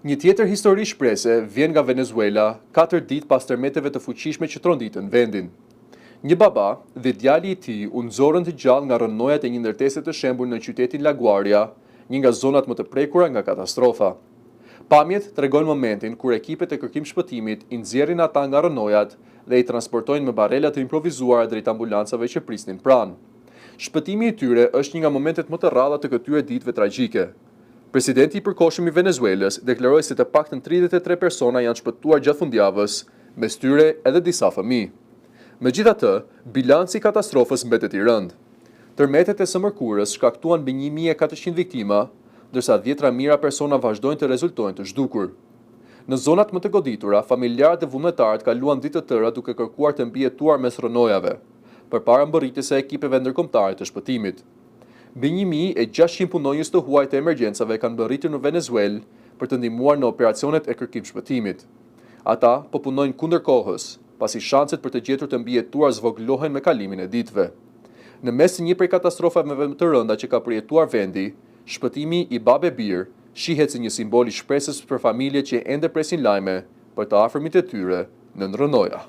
Një tjetër histori shprese vjen nga Venezuela 4 ditë pas tërmeteve të fuqishme që tronditën vendin. Një baba dhe djali i tij u nxorën të gjallë nga rrënojat e një ndërtese të shembur në qytetin La Guardia, një nga zonat më të prekura nga katastrofa. Pamjet tregojnë momentin kur ekipet e kërkim shpëtimit i nxjerrin ata nga rrënojat dhe i transportojnë me barela të improvisuara drejt ambulancave që prisnin pranë. Shpëtimi i tyre është një nga momentet më të rralla të këtyre ditëve tragjike. Presidenti i përkohshëm i Venezuelës deklaroi se të paktën 33 persona janë shpëtuar gjatë fundjavës, mes tyre edhe disa fëmijë. Megjithatë, bilanci i katastrofës mbetet i rëndë. Tërmetet e së mërkurës shkaktuan mbi 1400 viktima, ndërsa dhjetra mijëra persona vazhdojnë të rezultojnë të zhdukur. Në zonat më të goditura, familjarët dhe vullnetarët kaluan ditë të tëra duke kërkuar të mbijetuar mes rrënojave, përpara mbërritjes së ekipeve ndërkombëtare të shpëtimit. Mbi 1600 punonjës të huaj të emergjencave kanë mbërritur në Venezuelë për të ndihmuar në operacionet e kërkim shpëtimit. Ata po punojnë kundër kohës, pasi shanset për të gjetur të mbijetuar zvogëlohen me kalimin e ditëve. Në mes të një prej katastrofave më të rënda që ka përjetuar vendi, shpëtimi i Babe Bir shihet si një simbol i shpresës për familjet që ende presin lajme për të afërmit e tyre në rrënoja.